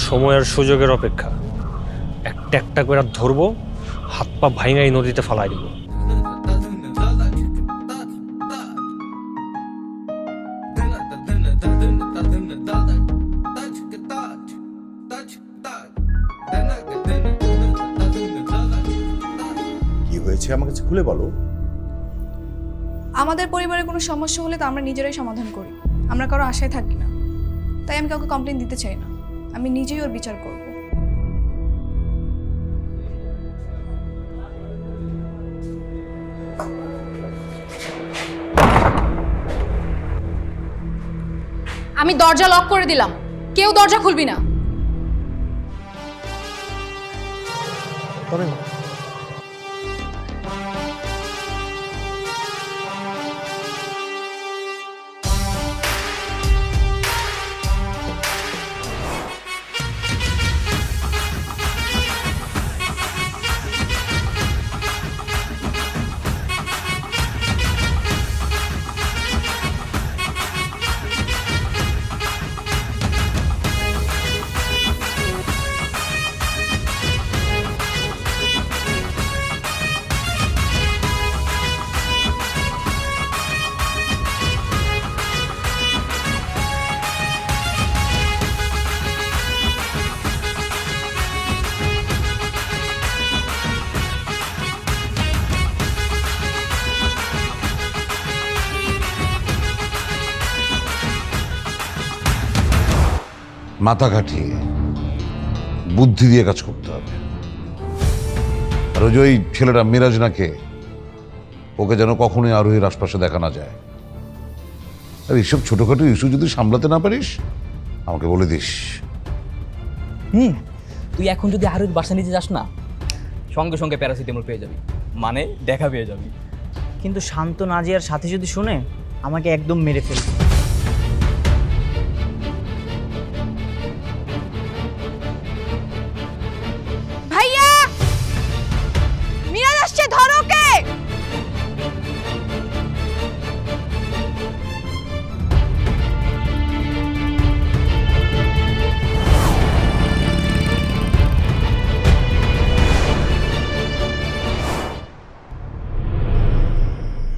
সময় আর সুযোগের অপেক্ষা। একটা একটা করে ধরবো, হাত পা ভাঙাই নদীতে ফালাই দিব। কি হয়েছে আমার কাছে খুলে বলো। আমাদের পরিবারে কোনো সমস্যা হলে তো আমরা নিজেরাই সমাধান করি, আমরা কারো আশায় থাকি না। তাই আমি কাউকে কমপ্লেন দিতে চাই না, আমি নিজেই ওর বিচার করব। আমি দরজা লক করে দিলাম, কেউ দরজা খুলবি না। মাথা খাটিয়ে বুদ্ধি দিয়ে কাজ করতে হবে। আর ওই ছেলেটা মিরাজ নাকে, ওকে যেন কখনোই আরোহীর আশপাশে দেখা না যায়। আর এইসব ছোটখাটো ইস্যু যদি সামলাতে না পারিস আমাকে বলে দিস। তুই এখন যদি আরোহীর বাসা নিতে যাস না, সঙ্গে সঙ্গে প্যারাসিটামল পেয়ে যাবি, মানে দেখা পেয়ে যাবি। কিন্তু শান্ত নাজিয়ার সাথে যদি শুনে আমাকে একদম মেরে ফেলবে। ভাইয়া, মিরাজ আসছে, ধরো ওকে।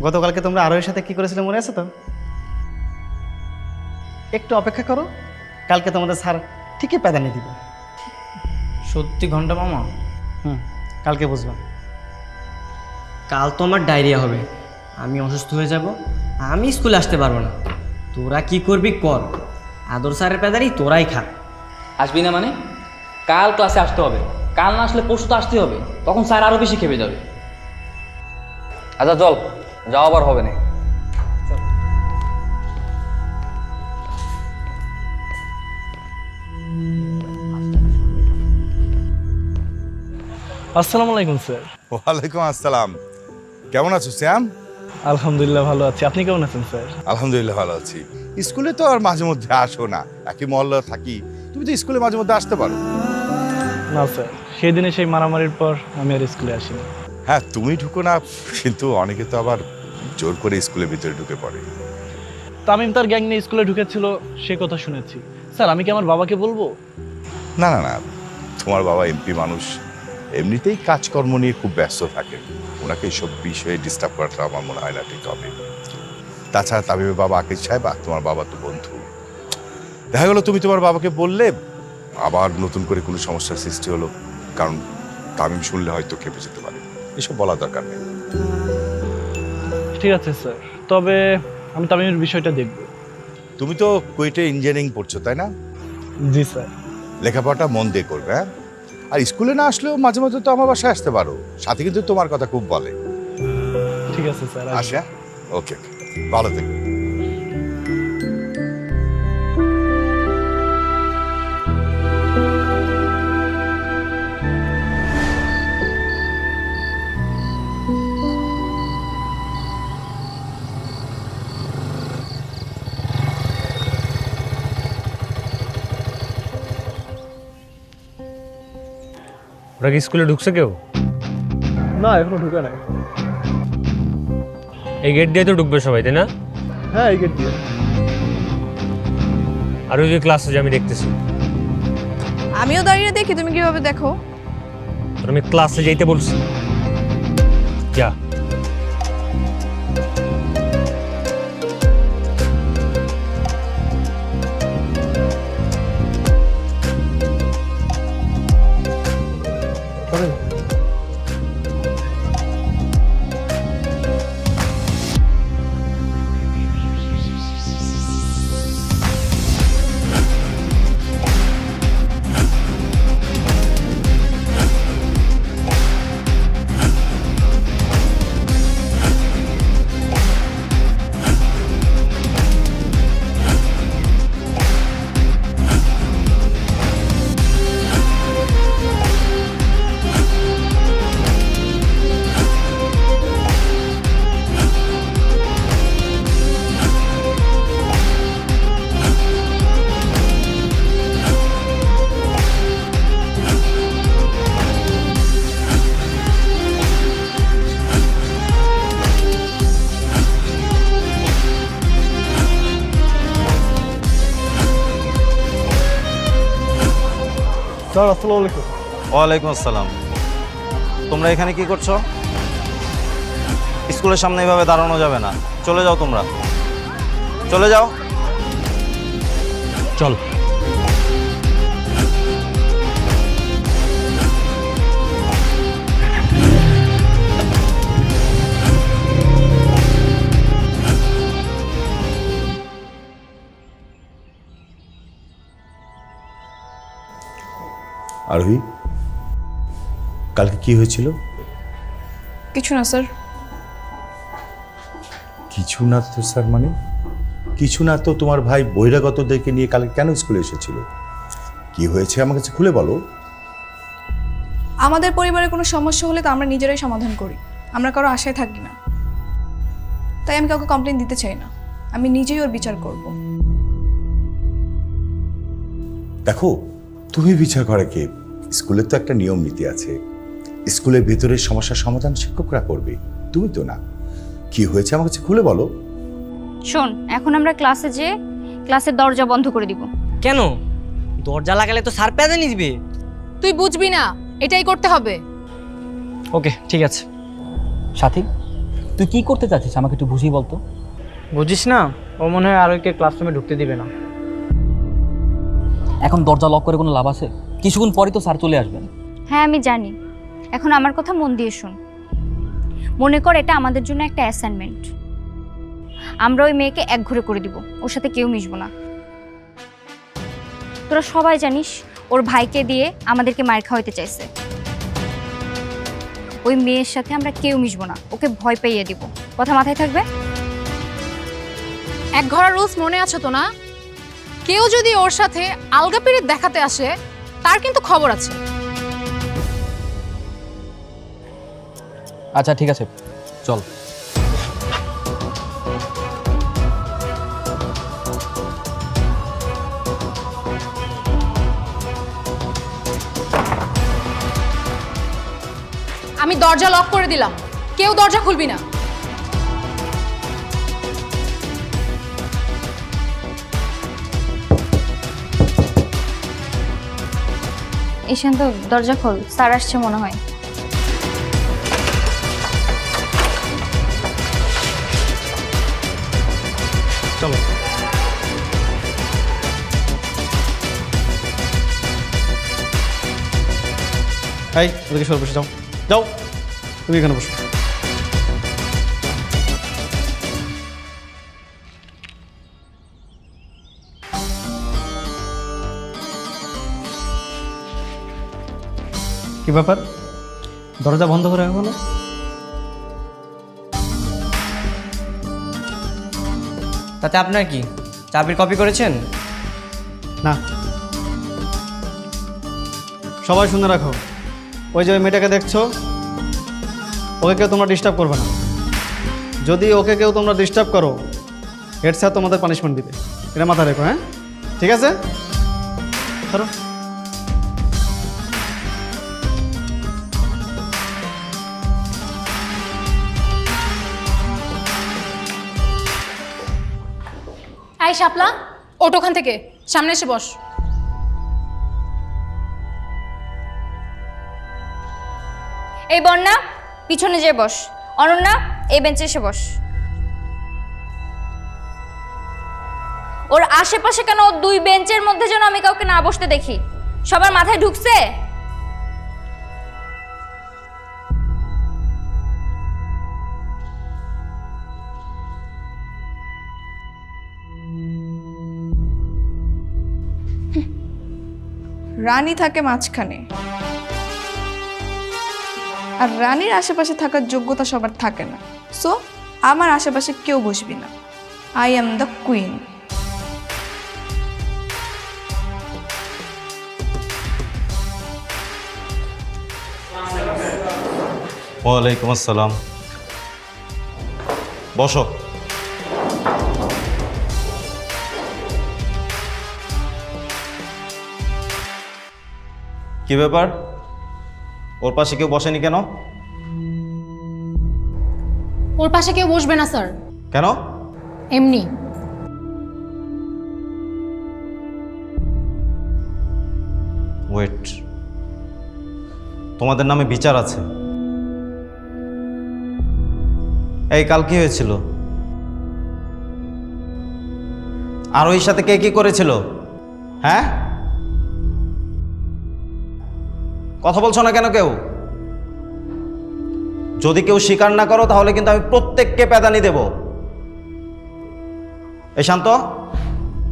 গতকালকে তোমরা আরোহীর সাথে কি করেছিলে মনে আছে তো? একটু অপেক্ষা করো, কালকে তোমাদের স্যার ঠিকই প্যাদানি দিবে। সত্যি ঘন্টা মামা? কালকে বুঝবা। কাল তো আমার ডায়রিয়া হবে, আমি অসুস্থ হয়ে যাব, আমি স্কুলে আসতে পারবো না। তোরা কি করবি কর, আদর স্যারের প্যাদারি তোরাই খা। আসবি না মানে? কাল ক্লাসে আসতে হবে, কাল না আসলে পরশু তো আসতে হবে, তখন স্যার আরো বেশি খেপে যাবে। আচ্ছা চল, যাওয়া আবার হবে না। আসসালামু আলাইকুম স্যার। ওয়ালাইকুম আসসালাম। কেমন আছো শ্যাম? আলহামদুলিল্লাহ ভালো আছি, আপনি কেমন আছেন স্যার? আলহামদুলিল্লাহ ভালো আছি। স্কুলে তো আর মাঝে মধ্যে আসো না, একই মহল্লা থাকি, তুমি তো স্কুলে মাঝে মধ্যে আসতে পারো। না স্যার, সেই দিনে সেই মারামারির পর আমি আর স্কুলে আসিনি। হ্যাঁ, তুমি ঢুকো না, কিন্তু অনেকে তো আবার জোর করে স্কুলের ভিতরে ঢুকে পড়ে। তামিম তার গ্যাং নিয়ে স্কুলে ঢুকেছিল, সে কথা শুনেছি। স্যার, আমি কি আমার বাবাকে বলবো? না না না, তোমার বাবা এমপি মানুষ, এমনিতেই কাজকর্ম নিয়ে খুব ব্যস্ত থাকেন, ওনাকে এইসব বিষয়ে ডিস্টার্ব করাটা আমার মনে হয় না ঠিক হবে। তাছাড়া তামিমের বাবা আকিব সাহেব আর তোমার বাবা তো বন্ধু, দেখা গেলো তুমি তোমার বাবাকে বললে আবার নতুন করে কোনো সমস্যার সৃষ্টি হলো, কারণ তামিম শুনলে হয়তো খেপে যেতে পারে, এসব বলা দরকার নেই। ঠিক আছে স্যার, তবে আমি তামিমের বিষয়টা দেখব। তুমি তো কুয়েটে ইঞ্জিনিয়ারিং পড়ছো তাই না? জি স্যার। লেখাপড়াটা মন দিয়ে করবে, হ্যাঁ? আর স্কুলে না আসলেও মাঝে মাঝে তো আমার বাসায় আসতে পারো, সাথে কিন্তু তোমার কথা খুব বলে। ঠিক আছে স্যার। আচ্ছা, ওকে, ভালো থেকো। ওরা কি স্কুলে ঢুকছে কেউ? না, এখনো ঢুকে নাই। এই গেট দিয়ে তো ঢুকবে সবাই, তাই না? হ্যাঁ, এই গেট দিয়ে। আর ওই যে ক্লাসে যে আমি দেখতেছি, আমিও দাঁড়িয়ে দেখি তুমি কিভাবে দেখো। তোর আমি ক্লাসে যাইতে বলছি, যা। স্যার আসসালামু আলাইকুম। ওয়ালাইকুম আসসালাম। তোমরা এখানে কি করছো? স্কুলের সামনে এভাবে দাঁড়ানো যাবে না, চলে যাও তোমরা, চলে যাও। চল। আরোহী, কালকে কি হয়েছিল? কিছু না স্যার। কিছু না তো স্যার মানে? কিছু না তো তোমার ভাই বহিরাগতদেরকে নিয়ে কালকে কেন স্কুলে এসেছিল? কি হয়েছে আমার কাছে খুলে বলো। আমাদের পরিবারে কোনো সমস্যা হলে তো আমরা নিজেরাই সমাধান করি, আমরা কারো আশায় থাকি না। তাই আমি কাউকে কমপ্লেন দিতে চাই না, আমি নিজেই ওর বিচার করব। দেখো, তুমি বিচার করে কে? স্কুলের তো একটা নিয়ম নীতি আছে, স্কুলের ভেতরে সমস্যার সমাধান শিক্ষকরা করবে, তুমি তো না। কি হয়েছে আমার কাছে খুলে বলো। শোন, এখন আমরা ক্লাসে যেয়ে ক্লাসের দরজা বন্ধ করে দিব। কেন? দরজা লাগালে তো স্যার প্যাদানি দিবে। তুই বুঝবি না, এটাই করতে হবে। ওকে, ঠিক আছে। সাথী, তুই কি করতে চাচ্ছিস আমাকে একটু বুঝিয়ে বলতো। বুঝিস না, ও মনে হয় আরোহীকে ক্লাসরুমে ঢুকতে দিবে না। এখন দরজা লক করে কোনো লাভ আছে? কিছুক্ষণ পরই তো স্যার চলে আসবেন। হ্যাঁ আমি জানি, এখন আমার কথা মন দিয়ে শোন। মনে কর এটা আমাদের জন্য একটা অ্যাসাইনমেন্ট। আমরা ওই মেয়েকে একঘরে করে দিব, ওর সাথে কেউ মিশবো না। তোরা সবাই জানিস ওর ভাইকে দিয়ে আমাদেরকে মার খাওয়াইতে চাইছে। ওই মেয়ের সাথে আমরা কেউ মিশবো না, ওকে ভয় পাইয়ে দিব। কথা মাথায় থাকবে? এক ঘরের রুলস মনে আছে তো না? কেউ যদি ওর সাথে আলগা পিরিত দেখাতে আসে, তার কিন্তু খবর আছে। আচ্ছা ঠিক আছে, চল। আমি দরজা লক করে দিলাম, কেউ দরজা খুলবি না। ঈশান্ত, দরজা খোল, স্যার আসছে মনে হয়। চলো। এই ওদিকে সরে বসে যাও, যাও তুমি এখানে বসো। কি ব্যাপার, দরজা বন্ধ করে রাখো না? তাতে আপনার কি, চাবির কপি করেছেন? না। সবাই শুনে রাখো, ওই যে ওই মেয়েটাকে দেখছো, ওকে কেউ তোমরা ডিস্টার্ব করবে না। যদি ওকে কেউ তোমরা ডিস্টার্ব করো, হেড স্যার তোমাদের পানিশমেন্ট দিবে, এটা মাথায় রেখো। হ্যাঁ, ঠিক আছে? ধরো। এই শাপলা, ওঠ ওখান থেকে, সামনে এসে বস। এই বন্যা পিছনে যেয়ে বস, অনন্যা এই বেঞ্চে এসে বস। ওর আশেপাশে কেন, ওর দুই বেঞ্চের মধ্যে যেন আমি কাউকে না বসতে দেখি। সবার মাথায় ঢুকছে? রানী থাকে মাঝখানে, আর রানীর আশেপাশে থাকার যোগ্যতা সবার থাকে না। সো আমার আশেপাশে কেউ বসবি না। I am the queen. ওয়ালাইকুম আসসালাম। বসো। কি ব্যাপার, ওর পাশে কেউ বসেনি কেন? ওর পাশে কেউ বসবে না স্যার, কেন? এমনি। ওয়েট, তোমাদের নামে বিচার আছে। এই কাল কি হয়েছিল? আর ওই সাথে কে কি করেছিল? হ্যাঁ, কথা বলছো না কেন কেউ? যদি কেউ স্বীকার না করো তাহলে কিন্তু আমি প্রত্যেককে পেদানি দেব। এই শান্ত,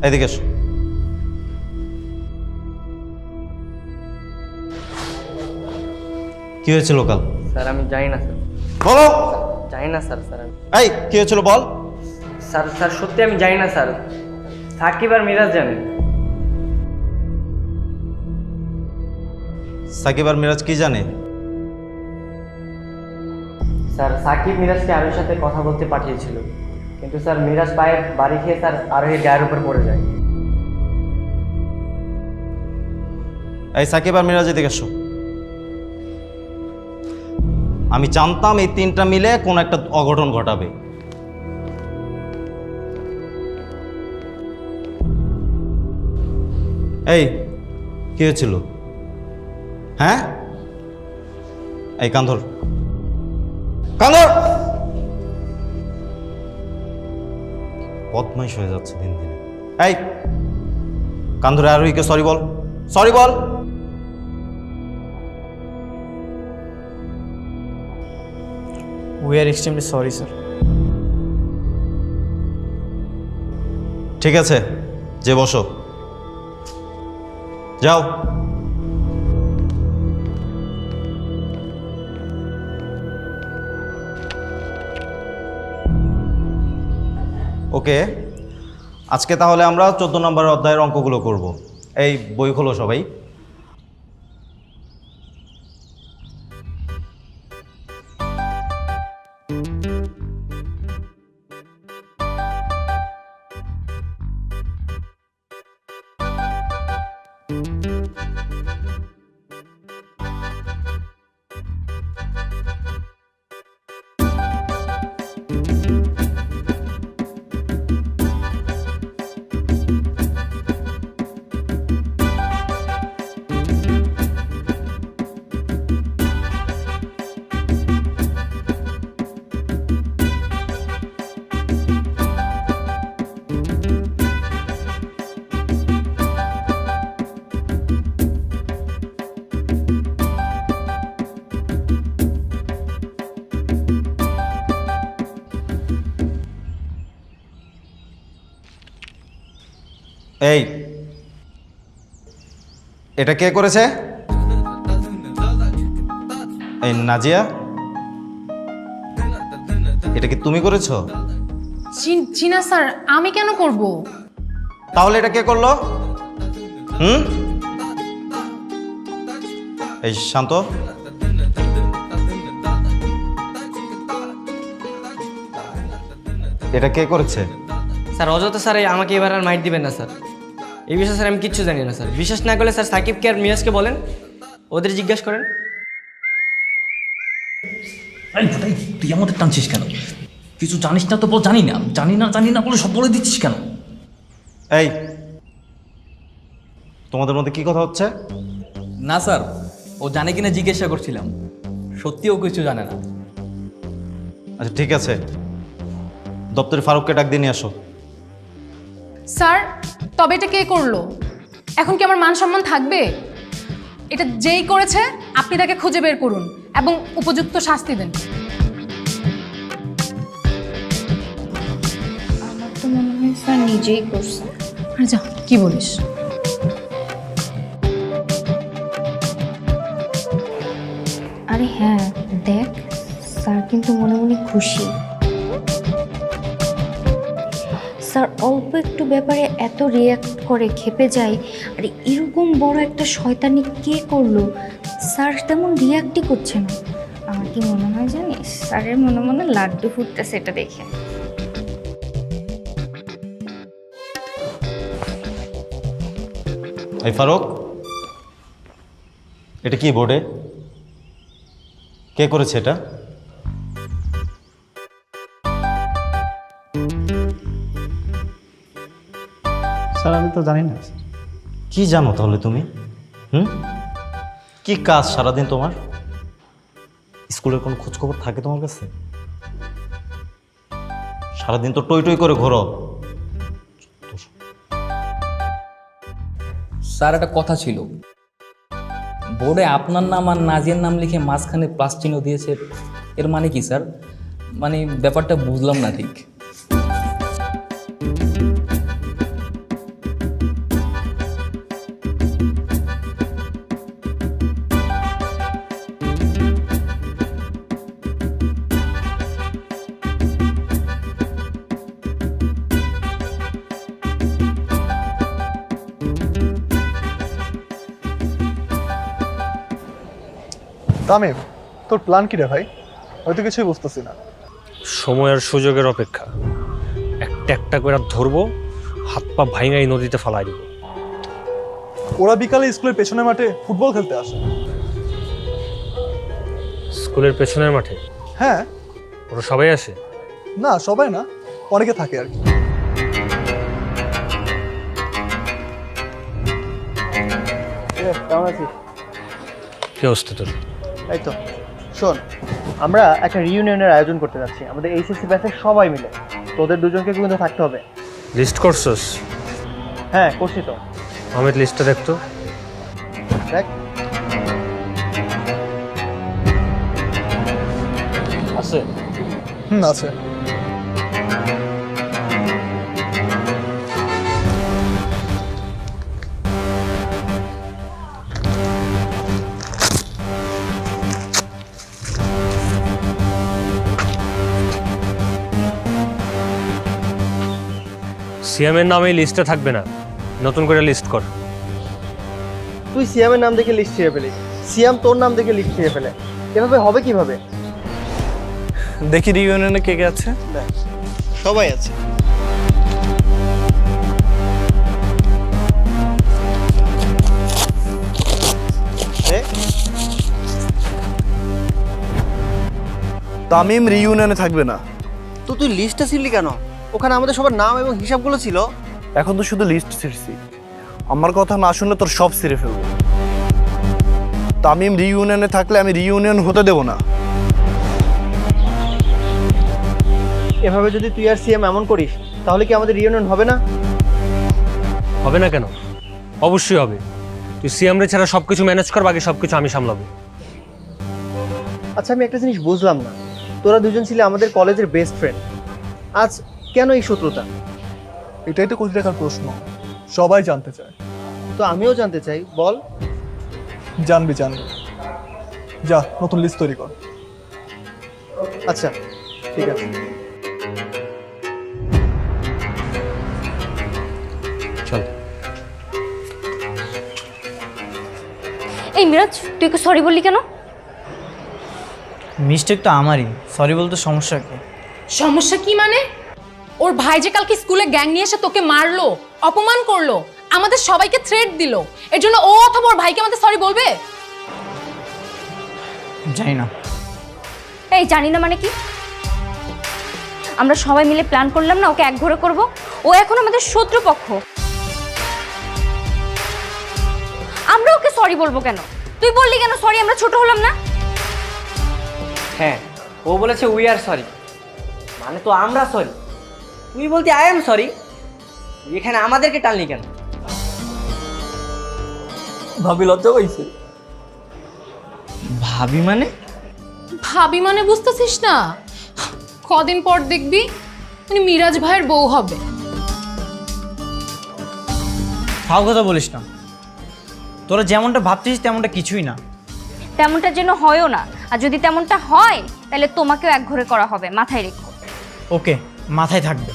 এদিকে এসো। কি হয়েছিল কাল? স্যার আমি জানি না স্যার, বলো। জানি না স্যার। স্যার এই কি হয়েছিল বল। স্যার সত্যি আমি জানি না স্যার। সাকিব আর মিরাজ জানে। সাকিব আর মিরাজ কি জানে? স্যার সাকিব মিরাজকে আরোহীর সাথে কথা বলতে পাঠিয়েছিল, কিন্তু স্যার মিরাজ পায়ে বাড়ি খেয়ে স্যার আরোহীর গায়ের উপর পড়ে যায়। এই সাকিব আর মিরাজ এদিকে এসো। আমি জানতাম এই তিনটা মিলে কোন একটা অঘটন ঘটাবে। এই কি হয়েছিল? হ্যাঁ, এই কান্ধর কান্ধর বদমাইশ হয়ে যাচ্ছে দিন দিনে। এই কান্ধরে আরোহীকে সরি বল, সরি বল। We are extremely sorry sir. ঠিক আছে, যে বসো, যাও। ওকে, আজকে তাহলে আমরা 14 নম্বর অধ্যায়ের অঙ্কগুলো করব। এই বই খোলো সবাই। এই এটা কে করেছে? এই নাজিয়া, এটা কি তুমি করেছো? জি না স্যার, আমি কেন করব? তাহলে এটা কে করলো? এই শান্ত, এটা কে করেছে? স্যার অযথা স্যার আমাকে এবার আর মাইট দিবেন না স্যার। এই বিষয়ে স্যার আমি কিচ্ছু জানি না স্যার। বিশ্বাস না করলে স্যার সাকিবকে আর মিরাজকে বলেন, ওদের জিজ্ঞাসা করেন। তুই আমাদের টানছিস কেন? কিছু জানিস না তো বল জানি না, জানি না জানি না বলে সব বলে দিচ্ছিস কেন? এই তোমাদের মধ্যে কি কথা হচ্ছে? না স্যার, ও জানে কিনা জিজ্ঞাসা করছিলাম। সত্যিও কিছু জানে না। আচ্ছা ঠিক আছে, দপ্তরে ফারুককে ডাক দিয়ে নিয়ে আসো। স্যার, তবে এটা কে করলো? এখন কি আমার মান সম্মান থাকবে? এটা যেই করেছে আপনি তাকে খুঁজে বের করুন এবং উপযুক্ত শাস্তি দেন। আমার তো মনে হয় স্যার নিজেই করছে। আরে যা, কি বলিস? আরে হ্যাঁ, দেখ স্যার কিন্তু মনে মনে খুশি। স্যার অল্প একটু ব্যাপারে এত রিয়্যাক্ট করে খেপে যায়, আর এরকম বড় একটা শয়তানি কে করলো? স্যার তেমন রিয়্যাক্টই করছে না। আমার কি মনে হয় জানিস, স্যারের মনে মনে লাড্ডু ফুটতেছে এটা দেখে। এই ফারুক, এটা কি বোর্ডে? কে করেছে এটা? স্যার আমি তো জানি না। কি জানো তাহলে তুমি? কি কাজ সারাদিন তোমার? স্কুলের কোনো খোঁজখবর থাকে তোমার কাছে? সারাদিন তো টই টই করে ঘোরো। স্যার, একটা কথা ছিল, বোর্ডে আপনার নাম আর নাজিয়ার নাম লিখে মাঝখানে প্লাস চিহ্ন দিয়েছে, এর মানে কি স্যার? মানে ব্যাপারটা বুঝলাম না ঠিক। তামিম, তোর প্ল্যান কি রে ভাই? হয়তো কিছুই বুঝতেছি না। সময় আর সুযোগের অপেক্ষা। একটা একটা করে ধরবো, হাত পা ভাঙাই নদীতে ফালাই দিব। ওরা বিকালে স্কুলের পেছনের মাঠে ফুটবল খেলতে আসে। স্কুলের পেছনের মাঠে? হ্যাঁ। ওরা সবাই আসে? না, সবাই না, অনেকে থাকে আর কি। কেমন আছিস? কি অবস্থা তোর? এই তো শোন, আমরা একটা রিইউনিয়নের আয়োজন করতে যাচ্ছি আমাদের এইচএসসি ব্যাচের সবাই মিলে। তোদের দুজনকে কিন্তু থাকতে হবে। লিস্ট করছস? হ্যাঁ করছি তো। আমির লিস্টটা দেখতো। দেখ। আছে? আছে। সিএমের নামে লিস্টে থাকবে না, নতুন করে লিস্ট কর। তুই সিয়ামের নাম দেখে লিস্ট ছিঁড়ে ফেলিস, সিয়াম তোর নাম দেখে লিস্ট ছিঁড়ে ফেলে, এভাবে হবে কিভাবে? দেখি রিইউনিয়নে কে কে আছে। সবাই আছে। তামিম রিইউনিয়নে থাকবে না। তো তুই লিস্টটা ছিঁড়লি কেন? ওখানে আমাদের সবার নাম এবং হিসাবগুলো ছিল। এখন তো শুধু লিস্ট ছিঁড়ছি, আমার কথা না শুনলে তোর সব ছিঁড়ে ফেলবো। তামিম রিইউনিয়নে থাকলে আমি রিইউনিয়ন হতে দেব না। এভাবে যদি তুই আর সিএম এমন করিস তাহলে কি আমাদের রিইউনিয়ন হবে না? হবে না কেন? অবশ্যই হবে। তুই সিএমরে ছাড়া সবকিছু ম্যানেজ কর, বাকি সবকিছু আমি সামলাবো। আচ্ছা আমি একটা জিনিস বুঝলাম না, তোরা দুজন ছিলে আমাদের কলেজের বেস্ট ফ্রেন্ড, আজ কেন এই শত্রুতা? এটাই তো কোটি টাকার প্রশ্ন, সবাই জানতে চায়। তো আমিও জানতে চাই, বল। জানবি। যা নতুন লিস্ট তৈরি কর। আচ্ছা ঠিক আছে। চল। এই মিরাজ, তুই কি সরি বললি কেন? মিস্টেক তো আমারই, সরি বলতে সমস্যা কি? সমস্যা কি মানে? ওর ভাই যে কালকে স্কুলে গ্যাং নিয়ে এসে তোকে মারলো, অপমান করলো, আমাদের সবাইকে থ্রেট দিল, এর জন্য ও অথবা ওর ভাইকে আমাদের সরি বলবে? জানি না। এই জানি না মানে কি? আমরা সবাই মিলে প্ল্যান করলাম না ওকে একঘরে করব, ও এখন আমাদের শত্রুপক্ষ। আমরা ওকে সরি বলবো কেন? তুই বললি কেন সরি? আমরা ছোট হলাম না? হ্যাঁ, ও বলেছে উই আর সরি, মানে তো আমরা সরি। তুই বলতে আই এম সরি, এখানে আমাদেরকে টানলি কেন? ভাবি লজ্জা পাইছে। ভাবি মানে? ভাবি মানে বুঝতেছিস না? কদিন পর দেখবি মানে মিরাজ ভাইয়ের বউ হবে। ফাও কথা বলিস না, তোরা যেমনটা ভাবছিস তেমনটা কিছুই না। তেমনটা যেন হয়ও না, আর যদি তেমনটা হয় তাহলে তোমাকেও একঘরে করা হবে, মাথায় রেখো। ওকে, মাথায় থাকবে।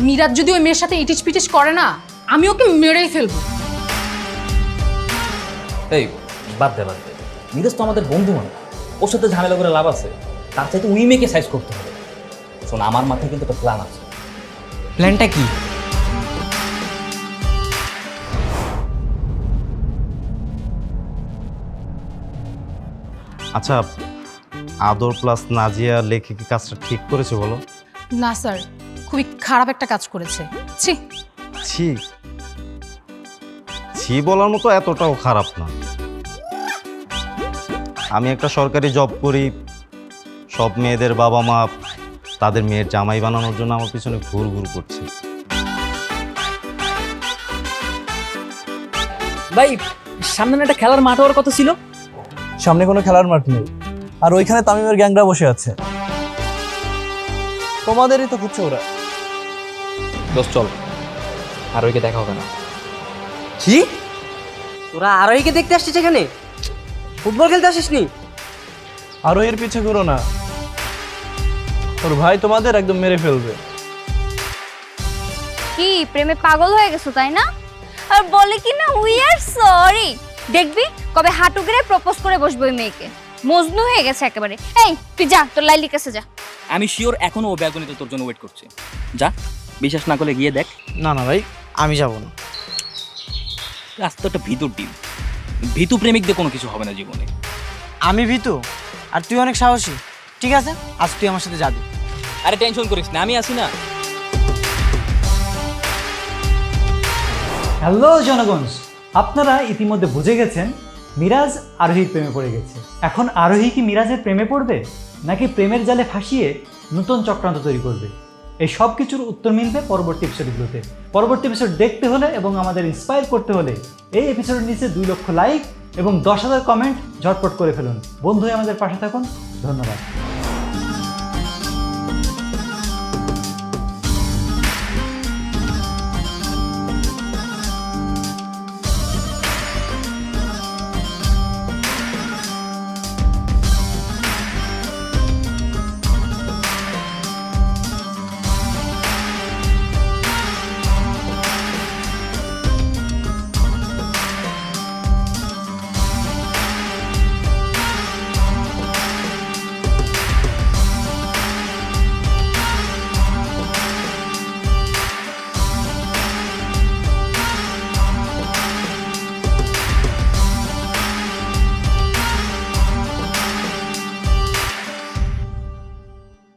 মিরাজ যদি ওই মেয়ের সাথে ইটিস পিটিস করে না, আমি ওকে মেরেই ফেলবো। এই বাদ দে বাদ দে, মিরাজ তো আমাদের বন্ধু মানে, ওর সাথে ঝামেলা করে লাভ আছে? তার চাইতে উই মেয়েকে সাইজ করতে হবে। শোন, আমার মাথায় কিন্তু একটা প্ল্যান আছে। প্ল্যানটা কি? আচ্ছা, আদর প্লাস নাজিয়া লেখে কি কাজটা ঠিক করেছে বলো? না স্যার, খুবই খারাপ একটা কাজ করেছে। ছি ছি ছি বলার মতো এতটাও খারাপ না। আমি একটা সরকারি জব করি, সব মেয়েদের বাবা মা তাদের মেয়ের জামাই বানানোর জন্য আমার পিছনে ঘুর ঘুর করছে। ভাই, সামনে একটা খেলার মাঠ হওয়ার কথা ছিল। সামনে কোনো খেলার মাঠ নেই, আর ওইখানে তামিমের গ্যাংরা বসে আছে। তোমাদেরই তো খুঁজছে ওরা। দোস্ত চল, আর ওইকে দেখা হবে না। কি? তোরা আরোহীকে দেখতে আসছিস এখানে? ফুটবল খেলতে আসিস নি? আরও এর পিছে ঘুরো না, ওর ভাই তোমাদের একদম মেরে ফেলবে। কি প্রেমে পাগল হয়ে গেছো তাই না? আর বলে কি না উই আর সরি। দেখবি কবে হাঁটু গেড়ে প্রপোজ করে বসবে ওই মেয়েকে। মজনু হয়ে গেছে একেবারে। এই তুই যা, তোর লাইলির কাছে যা। আমি শিওর এখনো ও ব্যালকনিতে তোর জন্য ওয়েট করছে। যা, বিশ্বাস না করলে গিয়ে দেখ। না না ভাই, আমি যাব না। রাস্তা একটা ভিতর ডিম, ভীতু প্রেমিকদের কোনো কিছু হবে না জীবনে। আমি ভীতু আর তুই অনেক সাহসী। ঠিক আছে, আজ তুই আমার সাথে যাবি। আরে টেনশন করিস না, আমি আছি না। হ্যালো জনগণ, আপনারা ইতিমধ্যে বুঝে গেছেন মিরাজ আরোহীর প্রেমে পড়ে গেছে। এখন আরোহী কি মিরাজের প্রেমে পড়বে, নাকি প্রেমের জালে ফাঁসিয়ে নতুন চক্রান্ত তৈরি করবে? এই সব কিছুর উত্তর মিলবে পরবর্তী এপিসোডগুলোতে। পরবর্তী এপিসোড দেখতে হলে এবং আমাদের ইন্সপায়ার করতে হলে এই এপিসোডের নিচে 2 লক্ষ লাইক এবং 10,000 কমেন্ট ঝটপট করে ফেলুন। বন্ধু হয়ে আমাদের পাশে থাকুন। ধন্যবাদ।